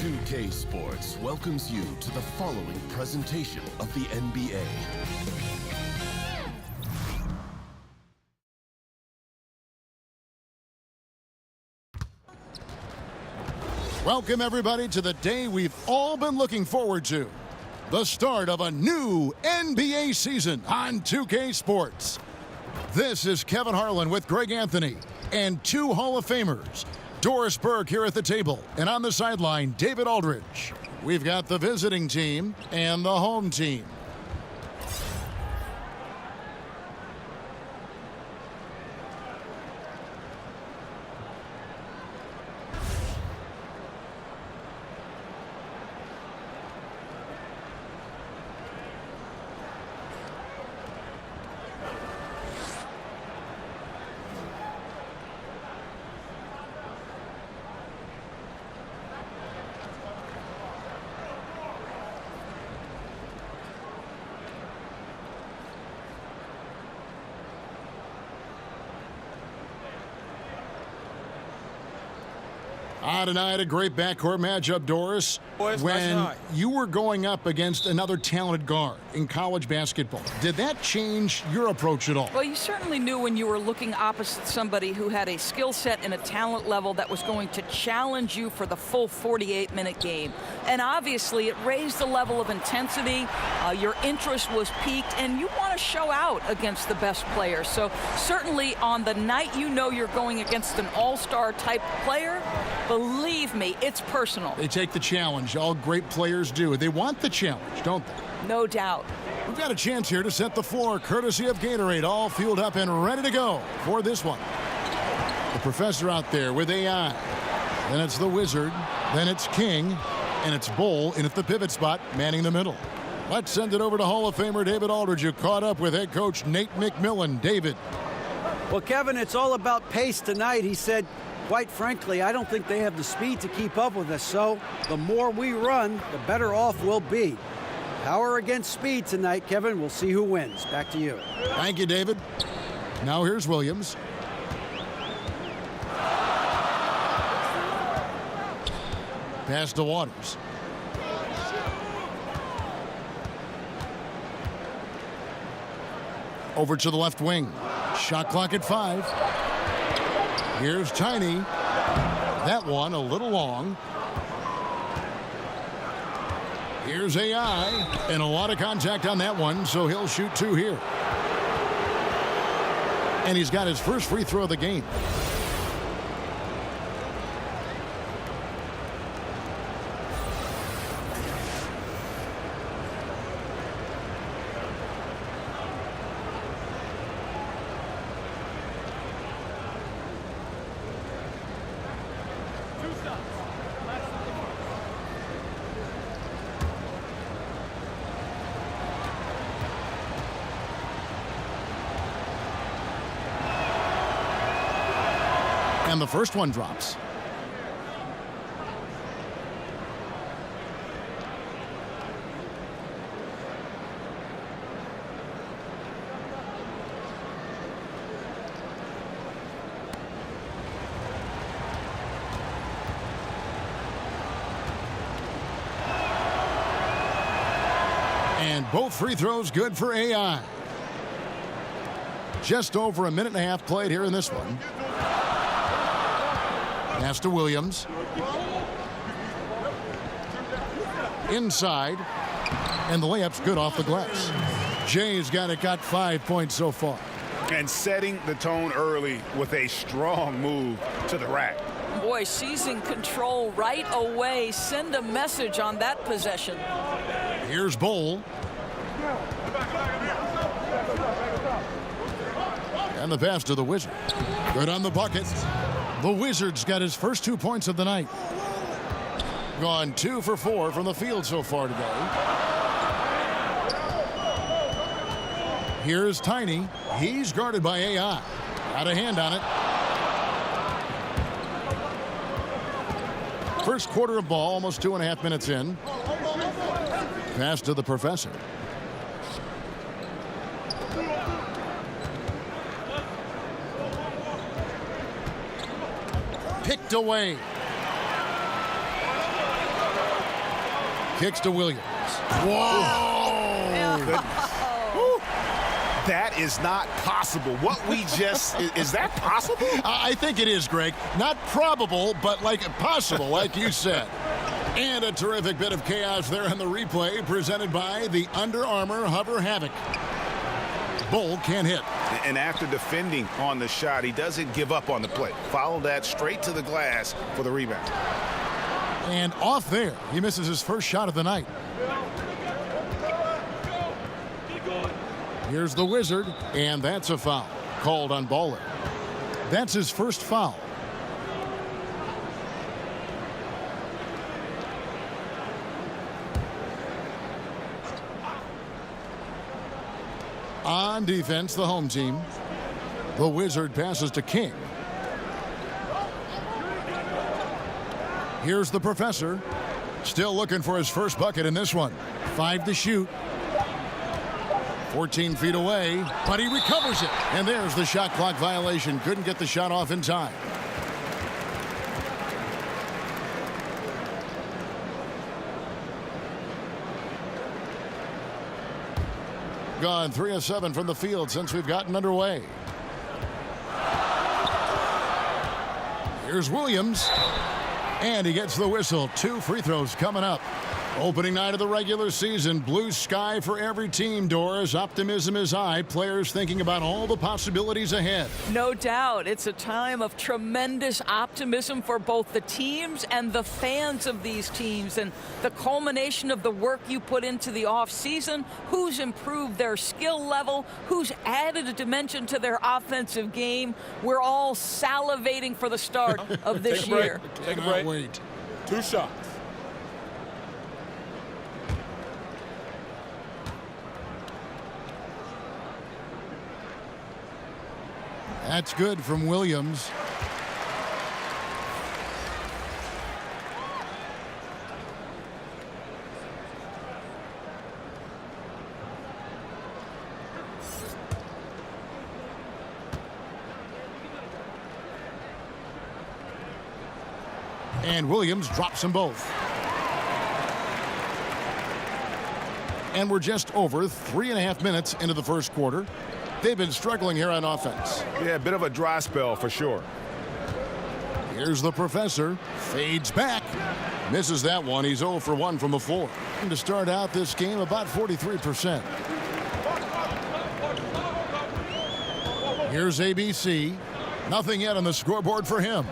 2K Sports welcomes you to the following presentation of the NBA. Welcome, everybody, to the day we've all been looking forward to. The start of a new NBA season on 2K Sports. This is Kevin Harlan with Greg Anthony and two Hall of Famers. Doris Burke here at the table, and on the sideline, David Aldridge. We've got the visiting team and the home team. Tonight, a great backcourt matchup, Doris. When you were going up against another talented guard in college basketball, did that change your approach at all? Well, you certainly knew when you were looking opposite somebody who had a skill set and a talent level that was going to challenge you for the full 48-minute game. And obviously, it raised the level of intensity. Your interest was piqued, and you want to show out against the best players. So certainly on the night you know you're going against an all-star type player, believe me, it's personal. They take the challenge. All great players do. They want the challenge, don't they? No doubt. We've got a chance here to set the floor, courtesy of Gatorade, all fueled up and ready to go for this one. The professor out there with AI. Then it's the Wizard. Then it's King. And it's Bull in at the pivot spot, manning the middle. Let's send it over to Hall of Famer David Aldridge, who caught up with head coach Nate McMillan. David. Well, Kevin, it's all about pace tonight. He said, quite frankly, I don't think they have the speed to keep up with us. So the more we run, the better off we'll be. Power against speed tonight, Kevin. We'll see who wins. Back to you. Thank you, David. Now here's Williams. Pass to Waters. Over to the left wing. Shot clock at 5. Here's Tiny. That one a little long. Here's AI. And a lot of contact on that one, so he'll shoot 2 here. And he's got his first free throw of the game. And the first one drops. And both free throws good for AI. Just over a minute and a half played here in this one. Pass to Williams. Inside. And the layup's good off the glass. Jay's got 5 points so far. And setting the tone early with a strong move to the rack. Boy, seizing control right away. Send a message on that possession. Here's Bull. And the pass to the Wizard. Good on the bucket. The Wizard's got his first 2 points of the night. Gone 2 for 4 from the field so far today. Here's Tiny. He's guarded by AI. Got a hand on it. First quarter of ball, almost 2.5 minutes in. Pass to the professor. picked away. Kicks to Williams. Whoa! That is not possible. What we just, is that possible? I think it is, Greg. Not probable, but like possible, like you said. And a terrific bit of chaos there in the replay presented by the Under Armour Hover Havoc. Bull can't hit. And after defending on the shot, he doesn't give up on the play. Follow that straight to the glass for the rebound. And off there, he misses his first shot of the night. Here's the Wizard, and that's a foul called on Baller. That's his first foul. On defense, the home team. The Wizard passes to King. Here's the Professor. Still looking for his first bucket in this one. 5 to shoot. 14 feet away, but he recovers it. And there's the shot clock violation. Couldn't get the shot off in time. Gone 3 of 7 from the field since we've gotten underway. Here's Williams. And he gets the whistle. 2 free throws coming up. Opening night of the regular season. Blue sky for every team, Doris. Optimism is high. Players thinking about all the possibilities ahead. No doubt. It's a time of tremendous optimism for both the teams and the fans of these teams. And the culmination of the work you put into the offseason, who's improved their skill level, who's added a dimension to their offensive game. We're all salivating for the start of this year. Take a break. Wait. 2 shots. That's good from Williams. And Williams drops them both. And we're just over 3.5 minutes into the first quarter. They've been struggling here on offense. Yeah, a bit of a dry spell for sure. Here's the Professor. Fades back. Misses that one. He's 0 for 1 from the floor. And to start out this game, about 43%. Here's ABC. Nothing yet on the scoreboard for him.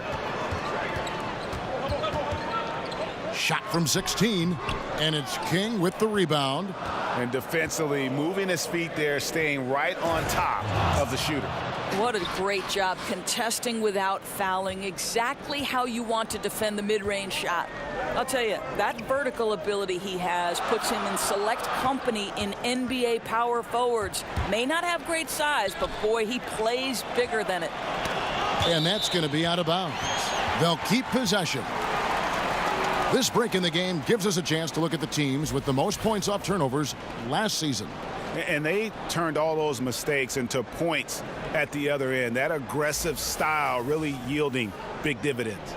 Shot from 16. And it's King with the rebound. And defensively, moving his feet there, staying right on top of the shooter. What a great job contesting without fouling. Exactly how you want to defend the mid-range shot. I'll tell you, that vertical ability he has puts him in select company in NBA power forwards. May not have great size, but boy, he plays bigger than it. And that's going to be out of bounds. They'll keep possession. This break in the game gives us a chance to look at the teams with the most points off turnovers last season. And they turned all those mistakes into points at the other end. That aggressive style really yielding big dividends.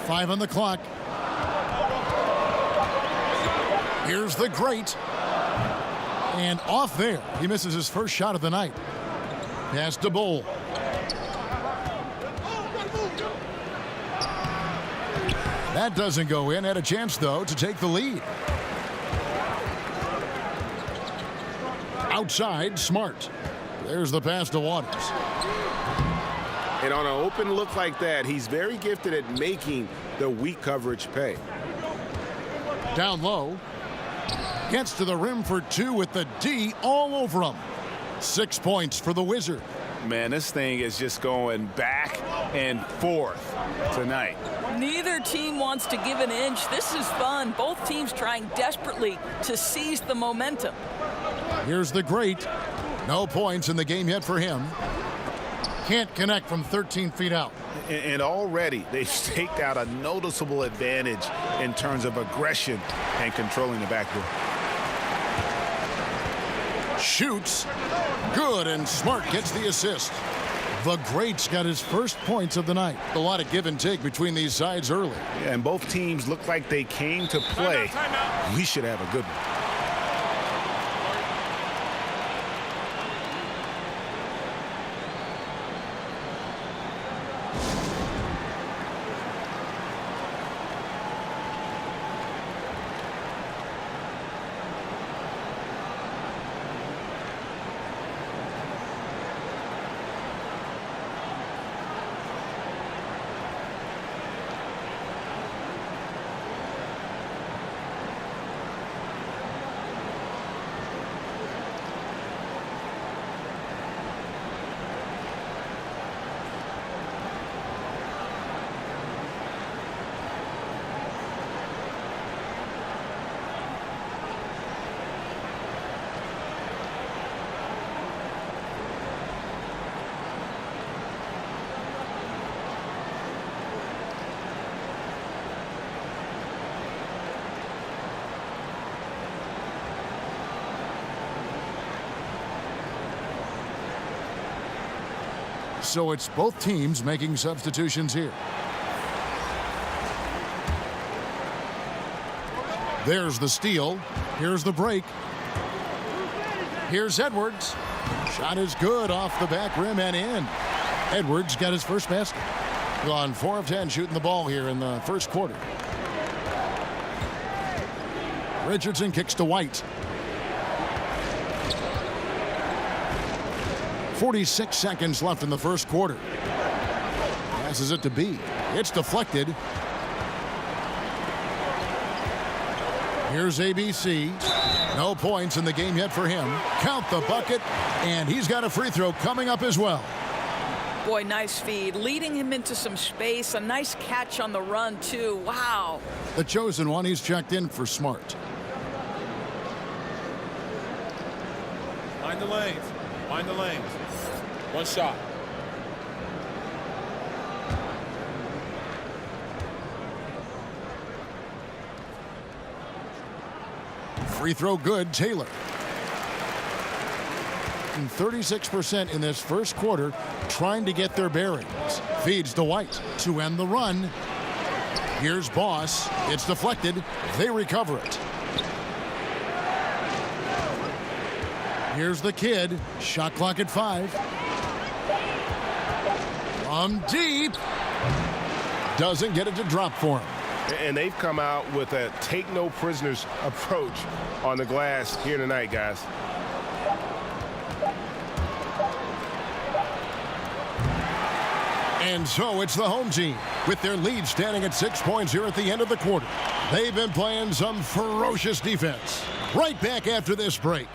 Five on the clock. Here's the great. And off there, he misses his first shot of the night. Pass to Bull. That doesn't go in. Had a chance, though, to take the lead. Outside, Smart. There's the pass to Waters. And on an open look like that, he's very gifted at making the weak coverage pay. Down low. Gets to the rim for 2 with the D all over him. 6 points for the Wizard. Man, this thing is just going back and forth tonight. Neither team wants to give an inch. This is fun. Both teams trying desperately to seize the momentum. Here's the great. No points in the game yet for him. Can't connect from 13 feet out. And already they've staked out a noticeable advantage in terms of aggression and controlling the backdoor. Shoots. Good, and Smart gets the assist. The greats got his first points of the night. A lot of give and take between these sides early. Yeah, and both teams look like they came to play. Timeout. We should have a good one. So it's both teams making substitutions here. There's the steal. Here's the break. Here's Edwards. Shot is good off the back rim and in. Edwards got his first basket. Gone 4 of 10 shooting the ball here in the first quarter. Richardson kicks to White. 46 seconds left in the first quarter. Passes it to B. It's deflected. Here's ABC. No points in the game yet for him. Count the bucket, and he's got a free throw coming up as well. Boy, nice feed. Leading him into some space. A nice catch on the run, too. Wow. The chosen one, he's checked in for Smart. Mind the lanes. Mind the lanes. One shot. Free throw good, Taylor. And 36% in this first quarter trying to get their bearings. Feeds to White to end the run. Here's Boss. It's deflected. They recover it. Here's the kid. Shot clock at 5. From deep. Doesn't get it to drop for him. And they've come out with a take no prisoners approach on the glass here tonight, guys. And so it's the home team with their lead standing at 6 points here at the end of the quarter. They've been playing some ferocious defense. Right back after this break.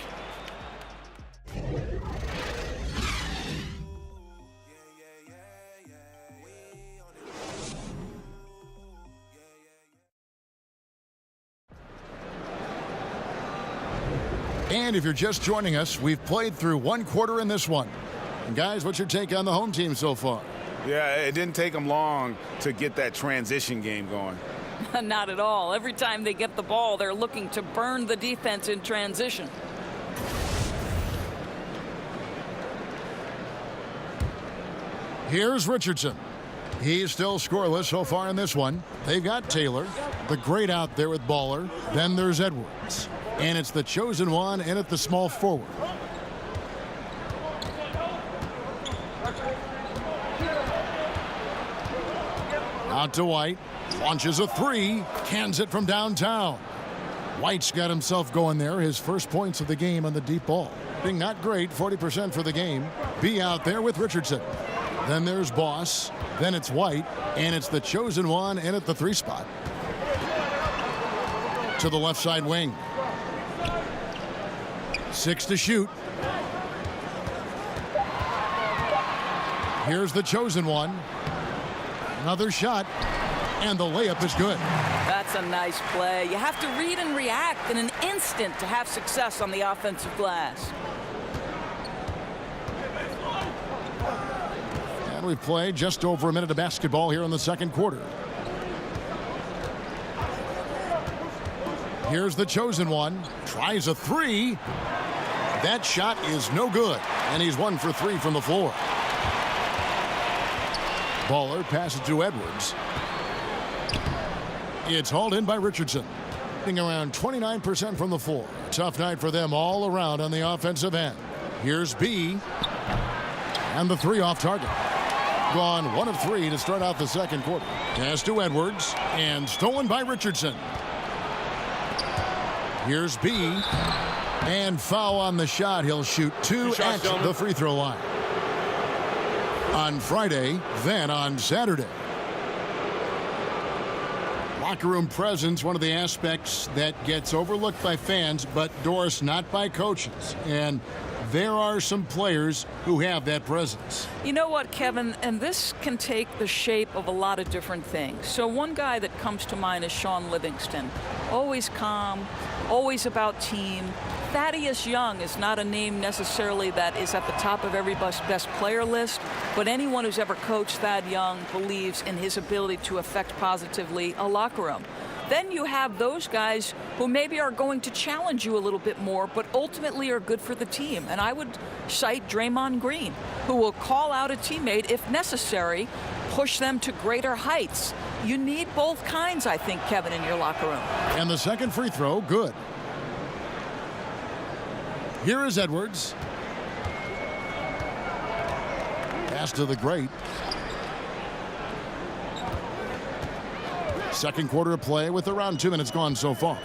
And if you're just joining us, we've played through one quarter in this one. And guys, what's your take on the home team so far? Yeah, it didn't take them long to get that transition game going. Not at all. Every time they get the ball, they're looking to burn the defense in transition. Here's Richardson. He's still scoreless so far in this one. They've got Taylor, the great out there with Baller. Then there's Edwards. And it's the chosen one in at the small forward. Out to White. Launches a 3. Cans it from downtown. White's got himself going there. His first points of the game on the deep ball. Being not great, 40% for the game. B out there with Richardson. Then there's Boss. Then it's White. And it's the chosen one in at the 3 spot. To the left side wing. 6 to shoot. Here's the chosen one. Another shot. And the layup is good. That's a nice play. You have to read and react in an instant to have success on the offensive glass. And we've played just over a minute of basketball here in the second quarter. Here's the chosen one. Tries a 3. That shot is no good. And he's 1 for 3 from the floor. Baller passes to Edwards. It's hauled in by Richardson. Around 29% from the floor. Tough night for them all around on the offensive end. Here's B. And the three off target. Gone 1 of 3 to start out the second quarter. Pass to Edwards. And stolen by Richardson. Here's B. And foul on the shot. He'll shoot 2 at the free throw line. On Friday, then on Saturday. Locker room presence, one of the aspects that gets overlooked by fans, but Doris, not by coaches. And there are some players who have that presence. You know what, Kevin? And this can take the shape of a lot of different things. So one guy that comes to mind is Sean Livingston. Always calm, always about team. Thaddeus Young is not a name necessarily that is at the top of everybody's best player list, but anyone who's ever coached Thad Young believes in his ability to affect positively a locker room. Then you have those guys who maybe are going to challenge you a little bit more, but ultimately are good for the team. And I would cite Draymond Green, who will call out a teammate if necessary, push them to greater heights. You need both kinds, I think, Kevin, in your locker room. And the second free throw, good. Here is Edwards. Pass to the great. Second quarter of play with around 2 minutes gone so far.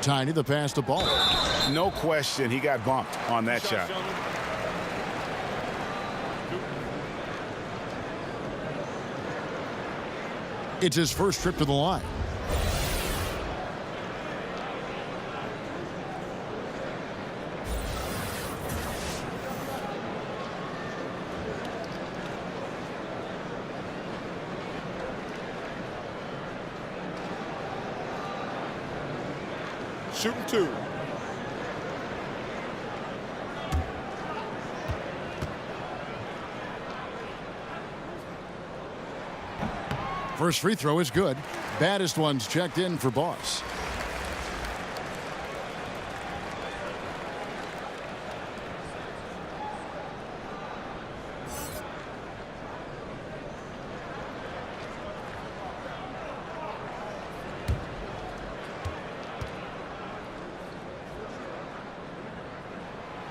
Tiny, the pass to Ball. No question, he got bumped on that shot. It's his first trip to the line. Shooting 2. First free throw is good. Baddest ones checked in for Boss.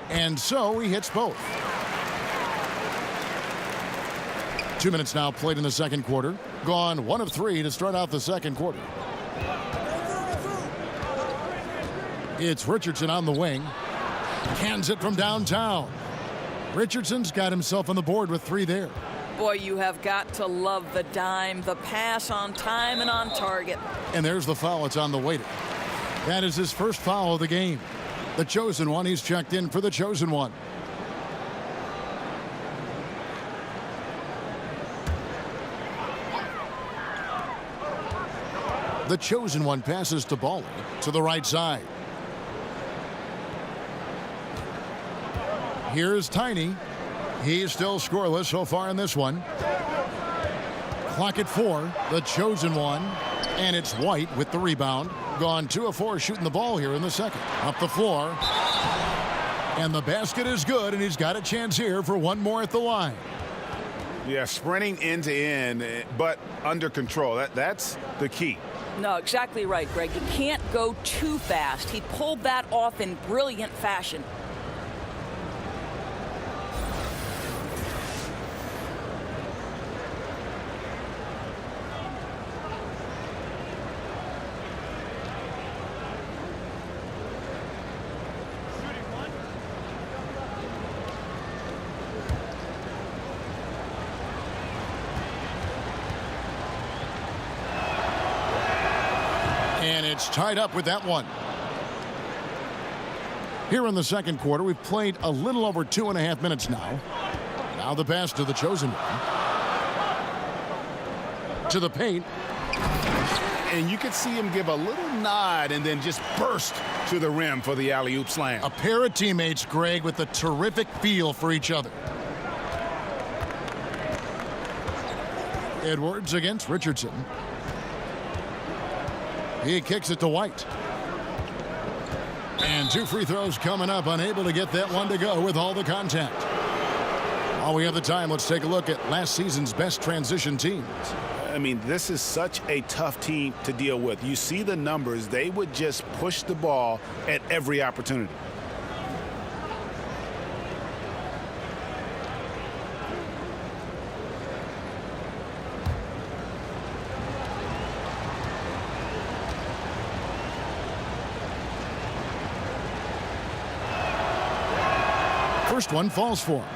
And so he hits both. 2 minutes now played in the second quarter. Gone 1 of 3 to start out the second quarter. It's Richardson on the wing. Cans it from downtown. Richardson's got himself on the board with 3 there. Boy, you have got to love the dime, the pass on time and on target. And there's the foul. It's on the waiter. That is his first foul of the game. The chosen one. He's checked in for the chosen one. The chosen one passes to Baller to the right side. Here's Tiny. He's still scoreless so far in this one. Clock at 4. The chosen one. And it's White with the rebound. Gone 2 of 4 shooting the ball here in the second. Up the floor. And the basket is good, and he's got a chance here for one more at the line. Yeah, sprinting end to end, but under control. That's the key. No, exactly right, Greg. You can't go too fast. He pulled that off in brilliant fashion. And it's tied up with that one. Here in the second quarter, we've played a little over 2.5 minutes now. Now the pass to the chosen one. To the paint. And you could see him give a little nod and then just burst to the rim for the alley-oop slam. A pair of teammates, Greg, with a terrific feel for each other. Edwards against Richardson. He kicks it to White. And 2 free throws coming up, unable to get that one to go with all the contact. While we have the time, let's take a look at last season's best transition teams. I mean, this is such a tough team to deal with. You see the numbers. They would just push the ball at every opportunity. First one falls for him.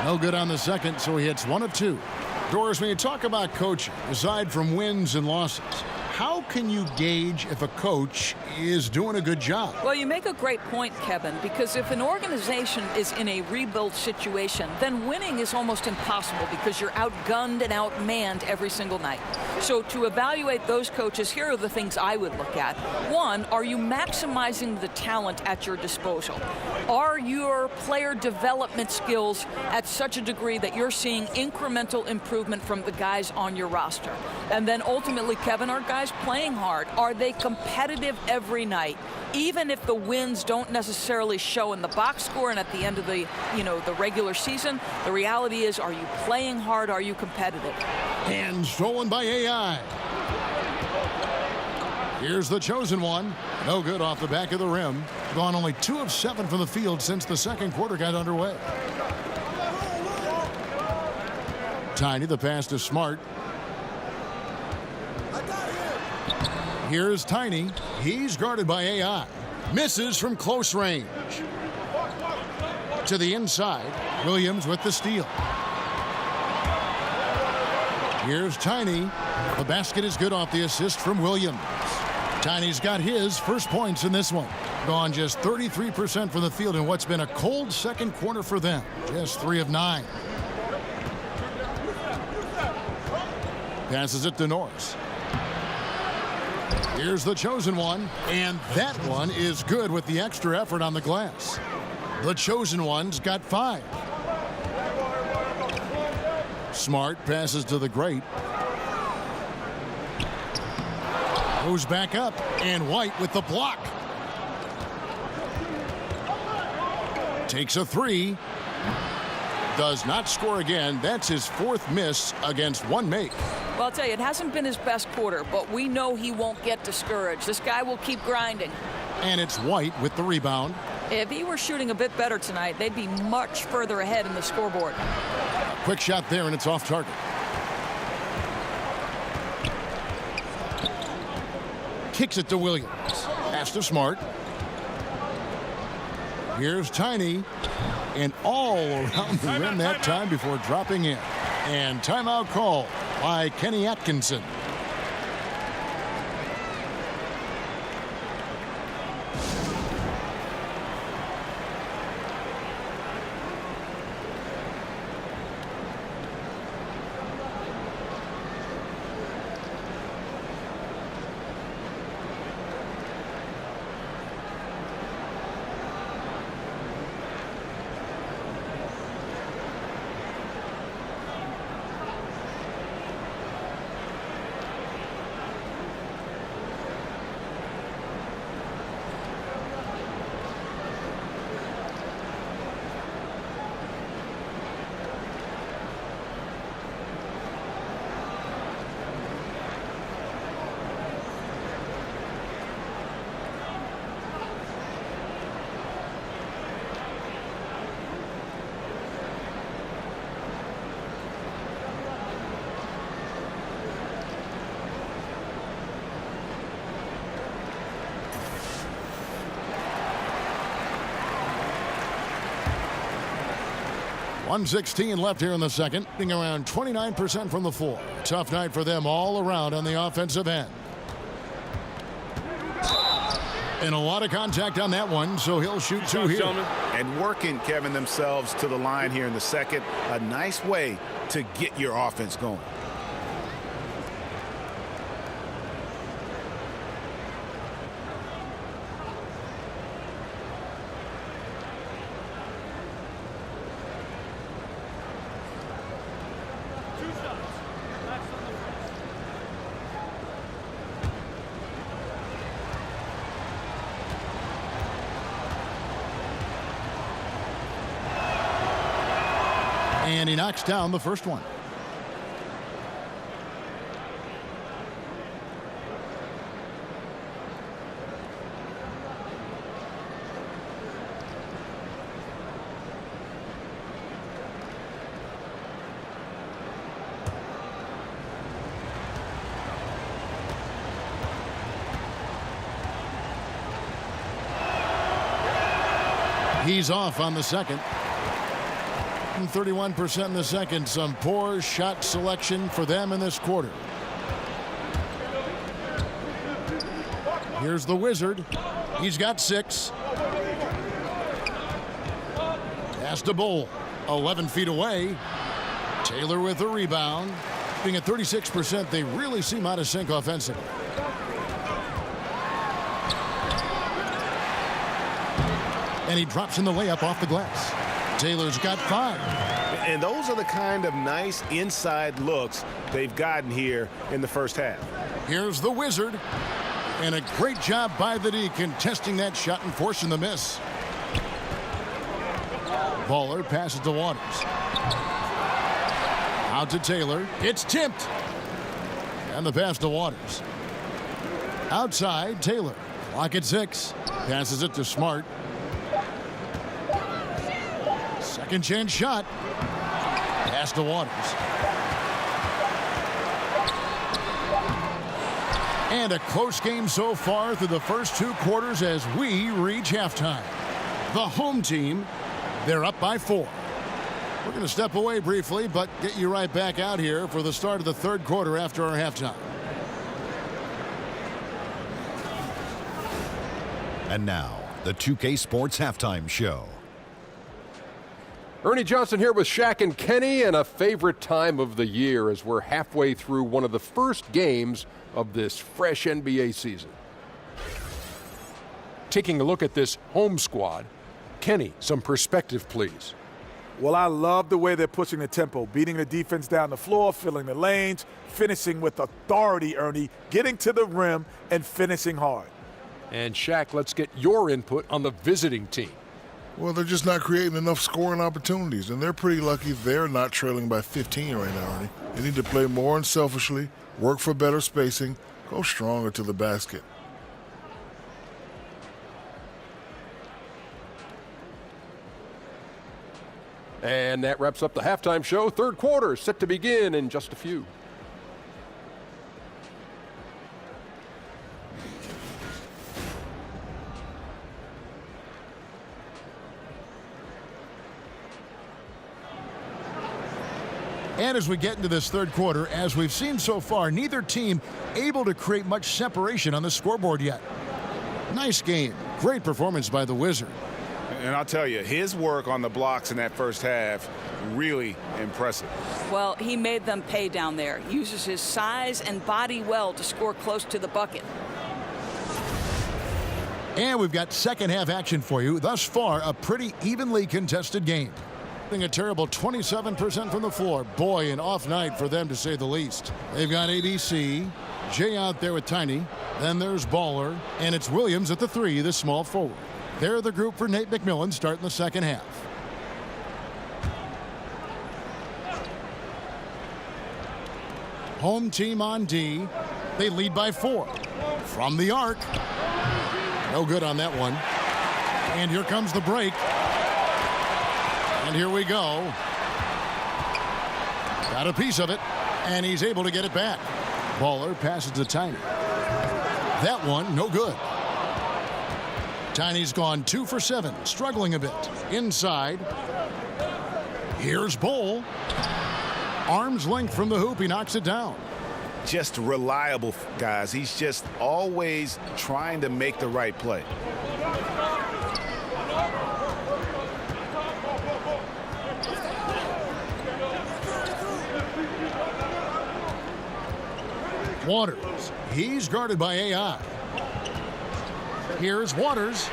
No good on the second, so he hits 1 of 2. Doris, when you talk about coaching, aside from wins and losses, how can you gauge if a coach is doing a good job? Well, you make a great point, Kevin, because if an organization is in a rebuild situation, then winning is almost impossible because you're outgunned and outmanned every single night. So to evaluate those coaches, here are the things I would look at. One, are you maximizing the talent at your disposal? Are your player development skills at such a degree that you're seeing incremental improvement from the guys on your roster? And then ultimately, Kevin, are guys playing hard? Are they competitive every night? Even if the wins don't necessarily show in the box score and at the end of the regular season, the reality is, are you playing hard? Are you competitive? And stolen by AI. Here's the chosen one. No good off the back of the rim. Gone only 2 of 7 from the field since the second quarter got underway. Tiny, the pass to Smart. Here's Tiny. He's guarded by AI. Misses from close range. To the inside. Williams with the steal. Here's Tiny. The basket is good off the assist from Williams. Tiny's got his first points in this one. Gone just 33% from the field in what's been a cold second quarter for them. Just 3 of 9. Passes it to Norris. Here's the chosen one, and that one is good with the extra effort on the glass. The chosen one's got 5. Smart passes to the great. Goes back up, and White with the block. Takes a 3. Does not score again. That's his 4th miss against 1 make. Well, I'll tell you, it hasn't been his best quarter, but we know he won't get discouraged. This guy will keep grinding. And it's White with the rebound. If he were shooting a bit better tonight, they'd be much further ahead in the scoreboard. Quick shot there, and it's off target. Kicks it to Williams. Pass to Smart. Here's Tiny. And all around the rim that time before dropping in. And timeout call by Kenny Atkinson. .116 left here in the second, being around 29% from the floor. Tough night for them all around on the offensive end. And a lot of contact on that one, so he'll shoot 2 here. And working, Kevin, themselves to the line here in the second. A nice way to get your offense going. And he knocks down the first one. He's off on the second. 31% in the second. Some poor shot selection for them in this quarter. Here's the Wizard. He's got 6. Pass to Bull. 11 feet away. Taylor with the rebound. Being at 36%, they really seem out of sync offensively. And he drops in the layup off the glass. Taylor's got 5. And those are the kind of nice inside looks they've gotten here in the first half. Here's the Wizard. And a great job by the D contesting that shot and forcing the miss. Baller passes to Waters. Out to Taylor. It's tipped. And the pass to Waters. Outside, Taylor. Clock at 6. Passes it to Smart. Second chance shot. Pass to Waters. And a close game so far through the first 2 quarters as we reach halftime. The home team, they're up by 4. We're going to step away briefly, but get you right back out here for the start of the third quarter after our halftime. And now, the 2K Sports Halftime Show. Ernie Johnson here with Shaq and Kenny, and a favorite time of the year as we're halfway through one of the first games of this fresh NBA season. Taking a look at this home squad, Kenny, some perspective, please. Well, I love the way they're pushing the tempo, beating the defense down the floor, filling the lanes, finishing with authority, Ernie, getting to the rim and finishing hard. And Shaq, let's get your input on the visiting team. Well, they're just not creating enough scoring opportunities, and they're pretty lucky they're not trailing by 15 right now, Ernie. They need to play more unselfishly, work for better spacing, go stronger to the basket. And that wraps up the halftime show. Third quarter set to begin in just a few. And as we get into this third quarter, as we've seen so far, neither team able to create much separation on the scoreboard yet. Nice game. Great performance by the Wizard. And I'll tell you, his work on the blocks in that first half, really impressive. Well, he made them pay down there. Uses his size and body well to score close to the bucket. And we've got second half action for you. Thus far, a pretty evenly contested game. A terrible 27% from the floor. Boy, an off night for them to say the least. They've got ABC, Jay out there with Tiny. Then there's Baller, and it's Williams at the 3, the small forward. They're the group for Nate McMillan starting the second half. Home team on D. They lead by 4. From the arc. No good on that one. And here comes the break. And here we go. Got a piece of it, and he's able to get it back. Baller passes to Tiny. That one, no good. Tiny's gone 2 for 7, struggling a bit. Inside. Here's Bull. Arm's length from the hoop, he knocks it down. Just reliable, guys. He's just always trying to make the right play. Waters. He's guarded by AI. Here's Waters.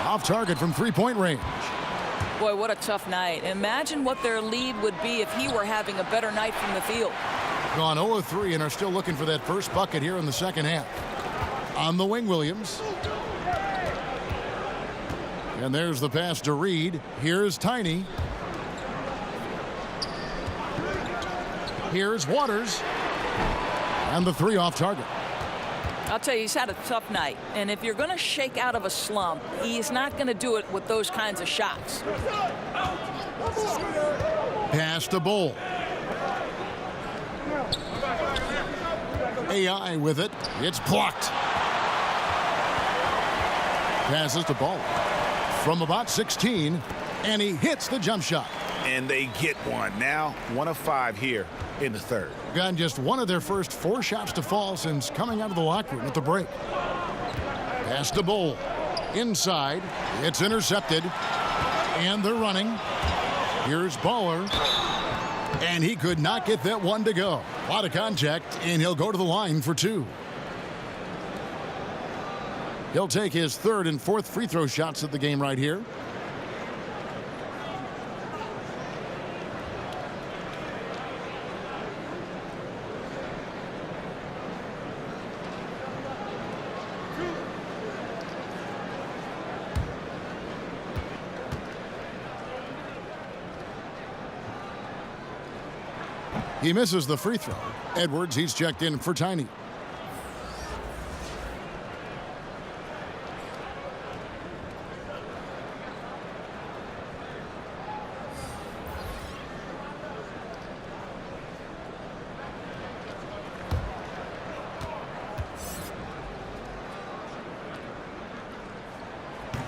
Off target from three-point range. Boy, what a tough night. Imagine what their lead would be if he were having a better night from the field. Gone 0-3 and are still looking for that first bucket here in the second half. On the wing, Williams. And there's the pass to Reed. Here's Tiny. Here's Waters. And the three off target. I'll tell you, he's had a tough night. And if you're going to shake out of a slump, he's not going to do it with those kinds of shots. Pass to Bull. AI with it. It's blocked. Passes to Ball from about 16, and he hits the jump shot. And they get one. Now 1 of 5 here in the third. Gotten just one of their first 4 shots to fall since coming out of the locker room at the break. Pass to Bull. Inside. It's intercepted. And they're running. Here's Baller. And he could not get that one to go. A lot of contact, and he'll go to the line for 2. He'll take his 3rd and 4th free throw shots of the game right here. He misses the free throw. Edwards, he's checked in for Tiny.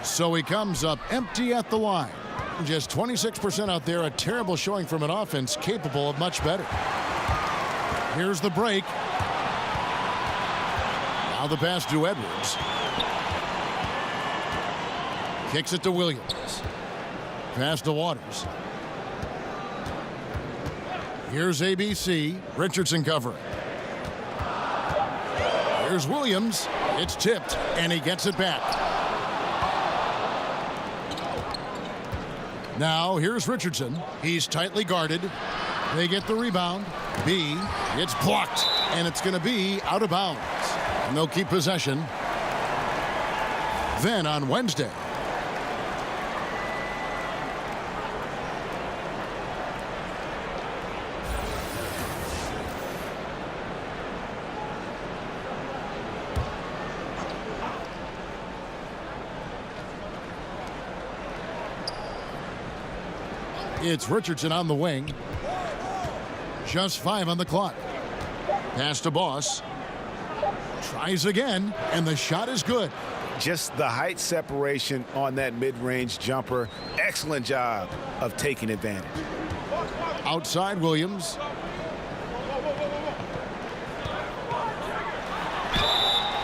So he comes up empty at the line. Just 26% out there, a terrible showing from an offense capable of much better. Here's the break. Now the pass to Edwards. Kicks it to Williams. Pass to Waters. Here's ABC. Richardson covering. Here's Williams. It's tipped, and he gets it back. Now, here's Richardson. He's tightly guarded. They get the rebound. B, it's blocked, and it's going to be out of bounds. And they'll keep possession. Then on Wednesday, it's Richardson on the wing. Just 5 on the clock. Pass to Boss. Tries again, and the shot is good. Just the height separation on that mid-range jumper. Excellent job of taking advantage. Outside Williams.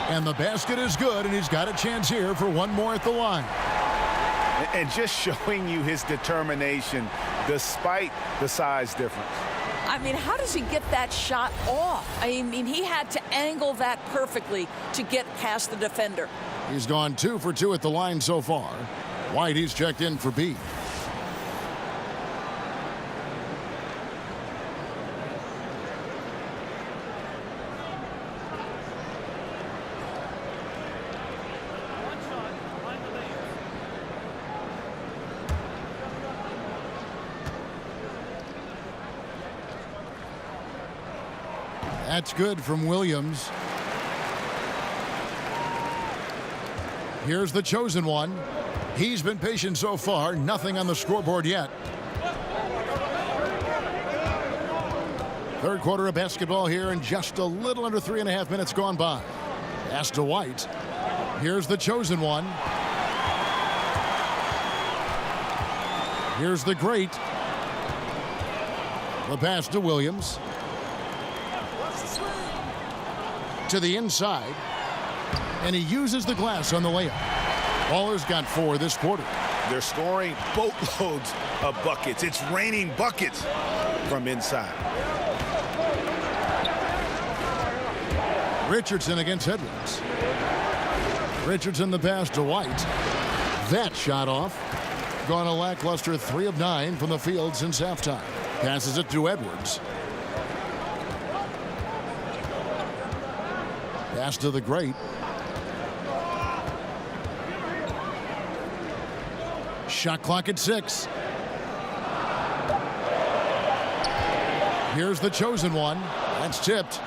And the basket is good, and he's got a chance here for one more at the line. And just showing you his determination despite the size difference. I mean, how does he get that shot off? I mean, he had to angle that perfectly to get past the defender. He's gone 2 for 2 at the line so far. White, he's checked in for B. That's good from Williams. Here's the chosen one. He's been patient so far. Nothing on the scoreboard yet. Third quarter of basketball here, and just a little under 3.5 minutes gone by. Pass to White. Here's the chosen one. Here's the great. The pass to Williams. To the inside, and he uses the glass on the layup. Baller's got 4 this quarter. They're scoring boatloads of buckets. It's raining buckets from inside. Richardson against Edwards. Richardson the pass to White. That shot off. Gone a lackluster 3 of 9 from the field since halftime. Passes it to Edwards. Pass to the great. Shot clock at 6. Here's the chosen one. That's tipped.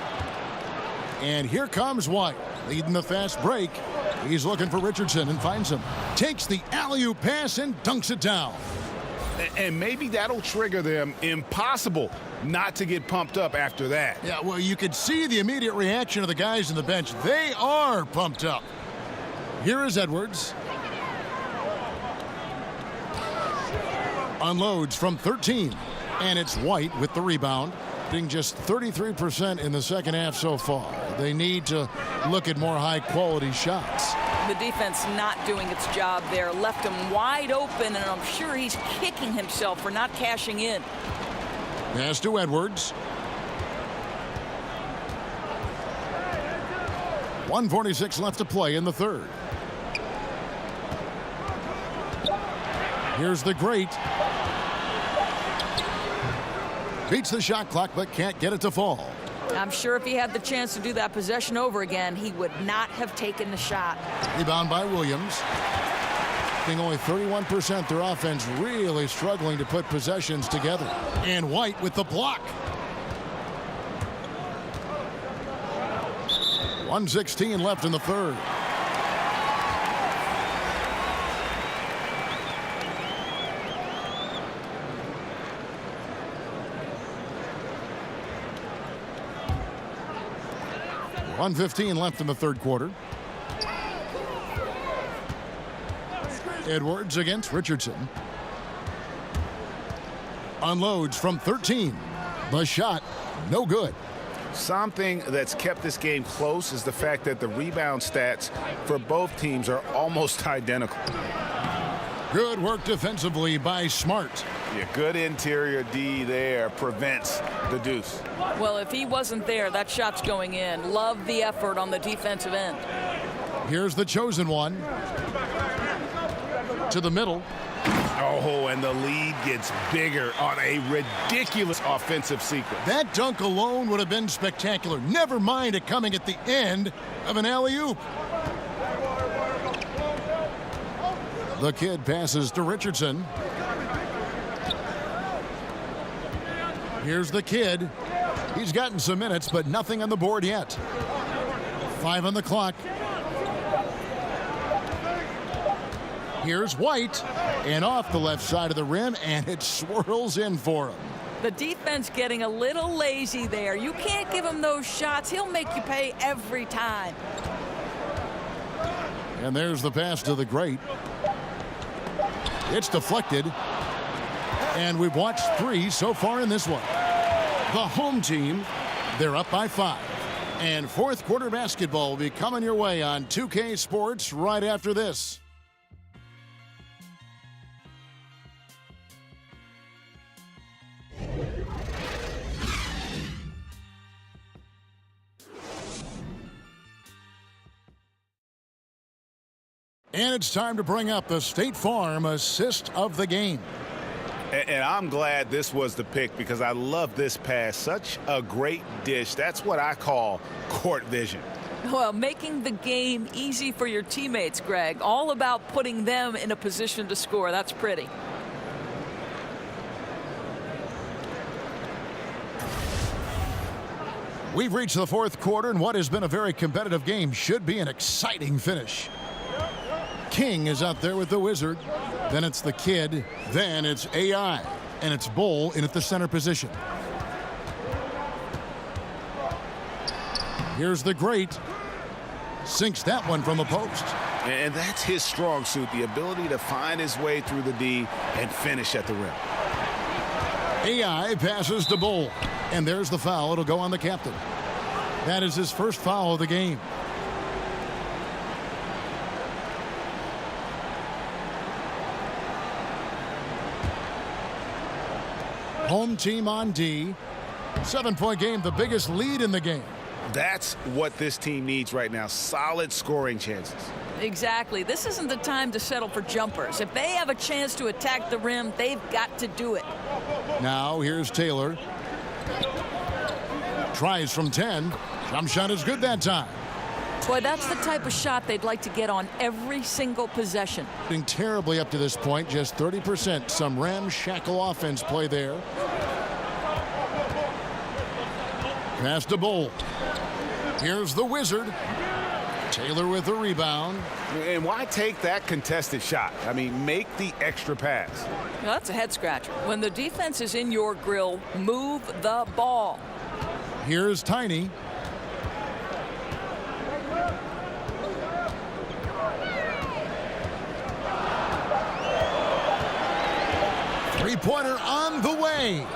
And here comes White, leading the fast break. He's looking for Richardson and finds him. Takes the alley-oop pass and dunks it down. And maybe that'll trigger them. Impossible not to get pumped up after that. Yeah, well, you could see the immediate reaction of the guys on the bench. They are pumped up. Here is Edwards. Unloads from 13. And it's White with the rebound. Being just 33% in the second half so far. They need to look at more high-quality shots. The defense not doing its job there. Left him wide open, and I'm sure he's kicking himself for not cashing in. Pass to Edwards. 1:46 left to play in the third. Here's the great. Beats the shot clock, but can't get it to fall. I'm sure if he had the chance to do that possession over again, he would not have taken the shot. Rebound by Williams. Being only 31%, their offense really struggling to put possessions together. And White with the block. 1:16 left in the third. .115 left in the third quarter. Edwards against Richardson. Unloads from 13. The shot, no good. Something that's kept this game close is the fact that the rebound stats for both teams are almost identical. Good work defensively by Smart. Yeah, good interior D there prevents the deuce. Well, if he wasn't there, that shot's going in. Love the effort on the defensive end. Here's the chosen one. To the middle. Oh, and the lead gets bigger on a ridiculous offensive sequence. That dunk alone would have been spectacular. Never mind it coming at the end of an alley-oop. The kid passes to Richardson. Here's the kid. He's gotten some minutes, but nothing on the board yet. 5 on the clock. Here's White, and off the left side of the rim, and it swirls in for him. The defense getting a little lazy there. You can't give him those shots. He'll make you pay every time. And there's the pass to the great. It's deflected. And we've watched 3 so far in this one. The home team, they're up by 5. And fourth quarter basketball will be coming your way on 2K Sports right after this. And it's time to bring up the State Farm assist of the game. And I'm glad this was the pick because I love this pass. Such a great dish. That's what I call court vision. Well, making the game easy for your teammates, Greg. All about putting them in a position to score. That's pretty. We've reached the fourth quarter, and what has been a very competitive game should be an exciting finish. King is out there with the Wizard. Then it's the kid. Then it's AI. And it's Bowl in at the center position. Here's the great. Sinks that one from the post. And that's his strong suit, the ability to find his way through the D and finish at the rim. AI passes to Bowl. And there's the foul. It'll go on the captain. That is his first foul of the game. Home team on D. 7-point game, the biggest lead in the game. That's what this team needs right now. Solid scoring chances. Exactly. This isn't the time to settle for jumpers. If they have a chance to attack the rim, they've got to do it. Now here's Taylor. Tries from 10. Jump shot is good that time. Boy, that's the type of shot they'd like to get on every single possession. Being terribly up to this point, just 30%. Some ramshackle offense play there. Pass to Bowl. Here's the Wizard. Taylor with the rebound. And why take that contested shot? I mean, make the extra pass. Well, that's a head scratcher. When the defense is in your grill, move the ball. Here's Tiny. Three-pointer on the way.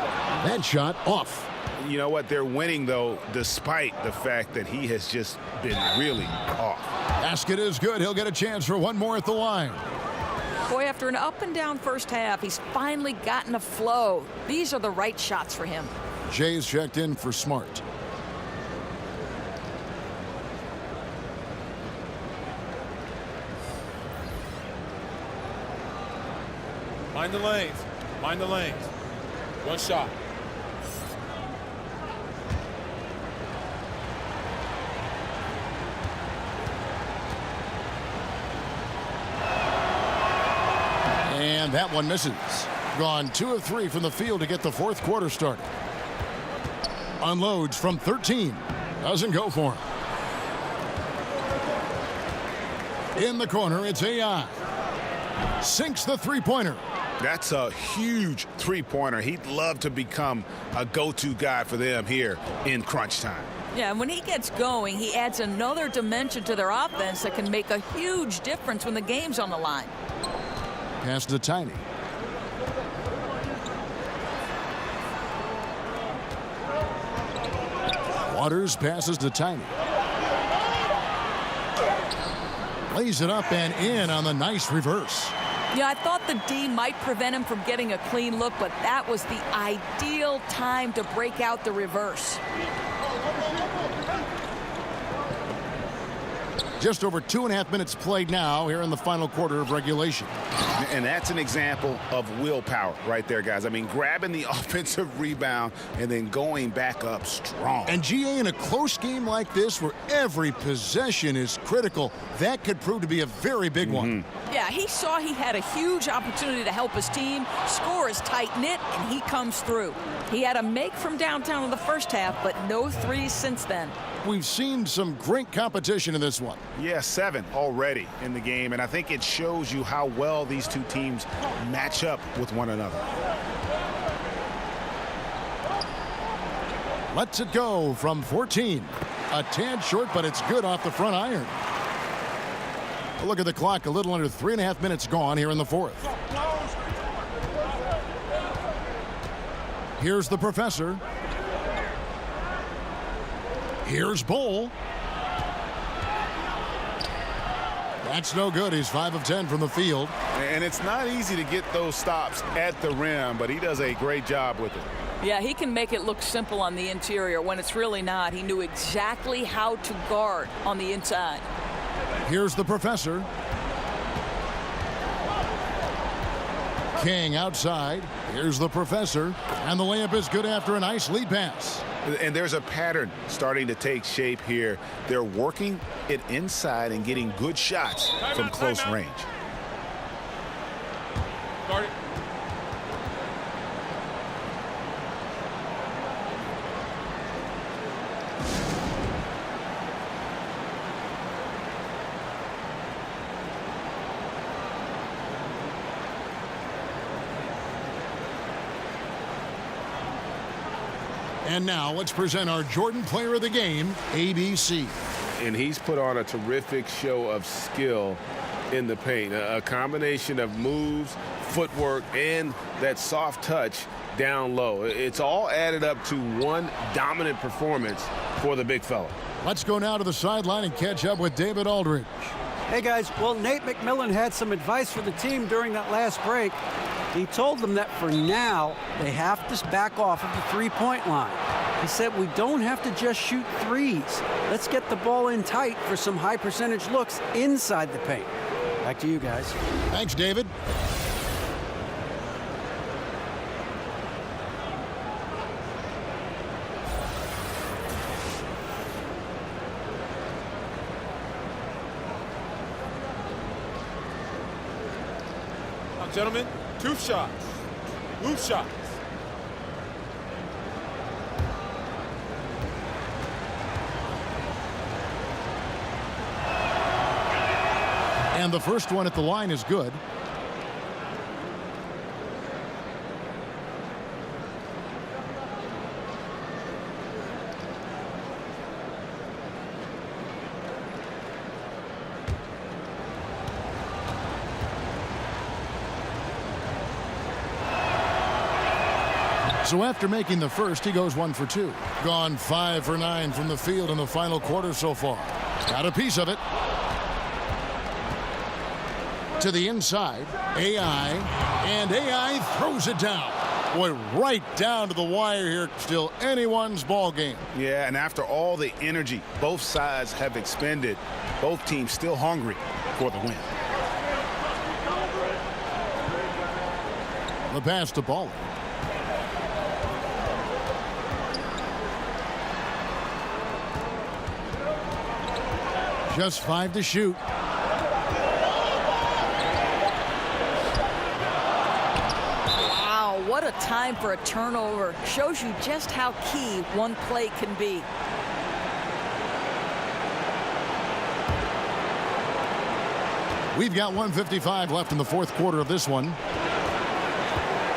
That shot off. You know what? They're winning, though, despite the fact that he has just been really off. Basket is good. He'll get a chance for one more at the line. Boy, after an up-and-down first half, he's finally gotten a flow. These are the right shots for him. Jay's checked in for Smart. Mind the lanes. Mind the lanes. One shot. And that one misses. Gone 2 of 3 from the field to get the fourth quarter started. Unloads from 13. Doesn't go for him. In the corner, it's AI. Sinks the three-pointer. That's a huge three-pointer. He'd love to become a go-to guy for them here in crunch time. Yeah, and when he gets going, he adds another dimension to their offense that can make a huge difference when the game's on the line. Pass to Tiny. Waters passes to Tiny. Lays it up and in on the nice reverse. Yeah, I thought the D might prevent him from getting a clean look, but that was the ideal time to break out the reverse. Just over 2.5 minutes played now here in the final quarter of regulation. And that's an example of willpower right there, guys. I mean, grabbing the offensive rebound and then going back up strong. And GA, in a close game like this where every possession is critical, that could prove to be a very big one. Yeah, he saw he had a huge opportunity to help his team. Score is tight-knit, and he comes through. He had a make from downtown in the first half, but no threes since then. We've seen some great competition in this one. Yeah, 7 already in the game, and I think it shows you how well these two teams match up with one another. Lets it go from 14. A tad short, but it's good off the front iron. Look at the clock, a little under 3.5 minutes gone here in the fourth. Here's the professor. Here's Bowl. That's no good. He's 5 of 10 from the field. And it's not easy to get those stops at the rim, but he does a great job with it. Yeah, he can make it look simple on the interior when it's really not. He knew exactly how to guard on the inside. Here's the professor. King outside. Here's the professor. And the layup is good after a nice lead pass. And there's a pattern starting to take shape here. They're working it inside and getting good shots from close range. Guard it. And now let's present our Jordan Player of the Game, ABC. And he's put on a terrific show of skill in the paint. A combination of moves, footwork, and that soft touch down low. It's all added up to one dominant performance for the big fella. Let's go now to the sideline and catch up with David Aldridge. Hey, guys. Well, Nate McMillan had some advice for the team during that last break. He told them that for now, they have to back off of the three-point line. He said, we don't have to just shoot threes. Let's get the ball in tight for some high-percentage looks inside the paint. Back to you guys. Thanks, David. Now, gentlemen, 2 shots. Move shots. And the first one at the line is good. So after making the first, he goes 1 for 2. Gone 5 for 9 from the field in the final quarter so far. Got a piece of it. To the inside. AI. And AI throws it down. Boy, right down to the wire here. Still anyone's ball game. Yeah, and after all the energy both sides have expended, both teams still hungry for the win. The pass to Ball. Just 5 to shoot. Wow, what a time for a turnover. Shows you just how key one play can be. We've got 1:55 left in the fourth quarter of this one.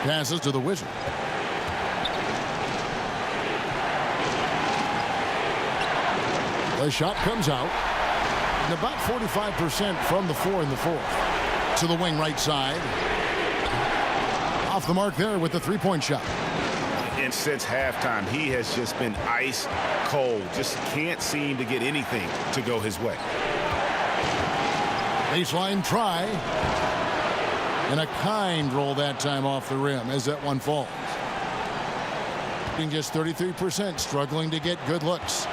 Passes to the Wizard. The shot comes out. And about 45% from the floor in the fourth. To the wing right side. Off the mark there with the three-point shot. And since halftime, he has just been ice cold. Just can't seem to get anything to go his way. Baseline try. And a kind roll that time off the rim as that one falls. Just 33%, struggling to get good looks.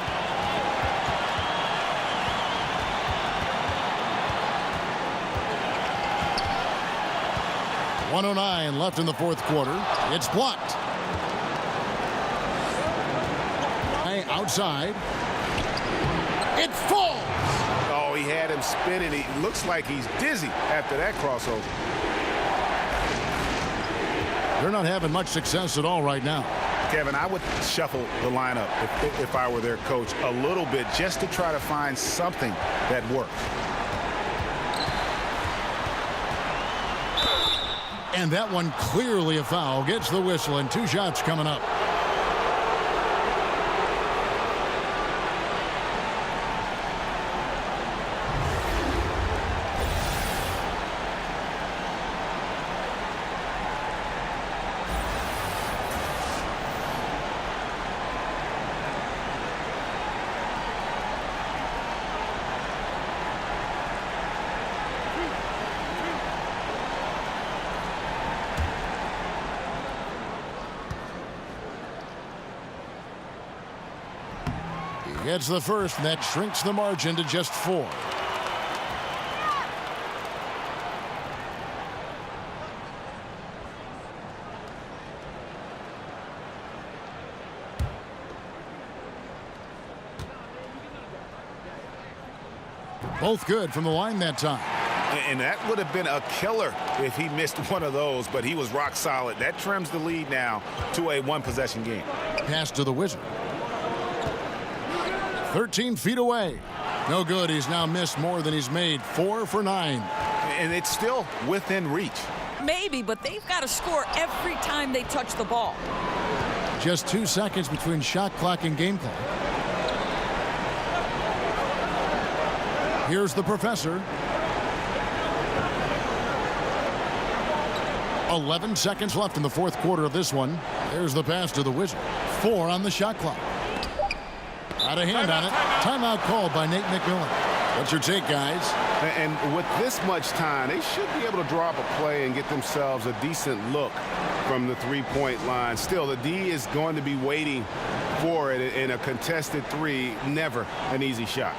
.109 left in the fourth quarter. It's blocked. Outside. It falls. Oh, he had him spinning. He looks like he's dizzy after that crossover. They're not having much success at all right now. Kevin, I would shuffle the lineup if I were their coach a little bit just to try to find something that works. And that one clearly a foul. Gets the whistle and 2 shots coming up. Gets the first, and that shrinks the margin to just 4. Both good from the line that time. And that would have been a killer if he missed one of those, but he was rock solid. That trims the lead now to a one-possession game. Pass to the Wizard. 13 feet away. No good. He's now missed more than he's made. 4 for 9. And it's still within reach. Maybe, but they've got to score every time they touch the ball. Just 2 seconds between shot clock and game clock. Here's the professor. 11 seconds left in the fourth quarter of this one. There's the pass to the Wizard. 4 on the shot clock. Got a hand on it. Timeout called by Nate McMillan. What's your take, guys? And with this much time, they should be able to draw up a play and get themselves a decent look from the three-point line. Still, the D is going to be waiting for it in a contested three. Never an easy shot.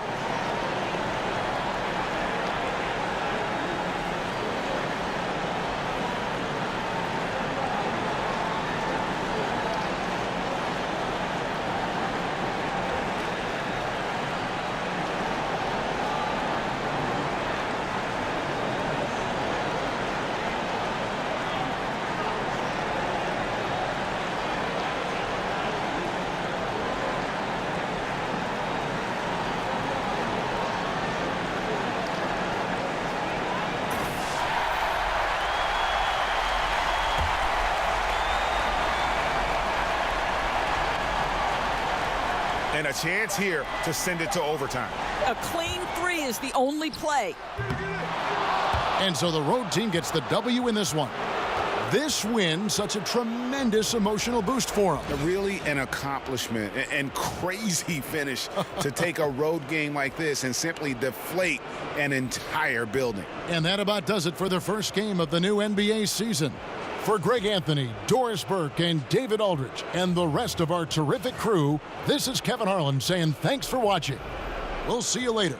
And a chance here to send it to overtime. A clean 3 is the only play. And so the road team gets the W in this one. This win, such a tremendous emotional boost for them. Really an accomplishment and crazy finish to take a road game like this and simply deflate an entire building. And that about does it for the first game of the new NBA season. For Greg Anthony, Doris Burke, and David Aldridge, and the rest of our terrific crew, this is Kevin Harlan saying thanks for watching. We'll see you later.